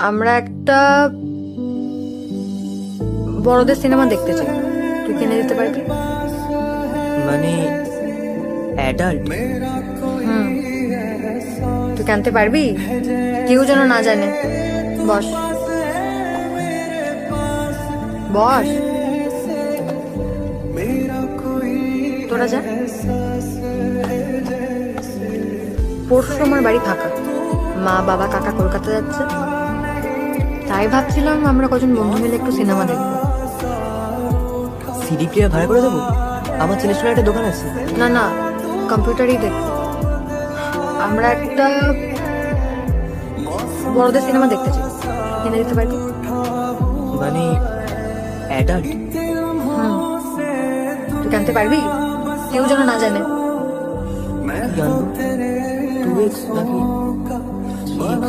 আমরা একটা বড়দের সিনেমা দেখতে চাই, তুই কিনে দিতে পারবি? মানে অ্যাডাল্ট? হুম, তুই কিনতে পারবি? কেউ যেন না জানে। বস বস, তোরা যা। পরশু আমার বাড়ি ফাঁকা, মা বাবা কাকা কলকাতা যাচ্ছে, তাই ভাবছিলাম আমরা কজন বন্ধু মিলে একটু সিনেমা দেখবো। সিডি প্লেয়ার ভাড়া করে দেবো? আমার ছেলের সঙ্গে একটা দোকান আছে। না না, কম্পিউটারই দেখবো। আমরা একটা বড়দের সিনেমা দেখতে চাই, কিনে দিতে পারবি? মানে অ্যাডাল্ট? হুম, তুই কিনতে পারবি? কেউ যেন না জানে। কি আনবো? 2x নাকি 3x?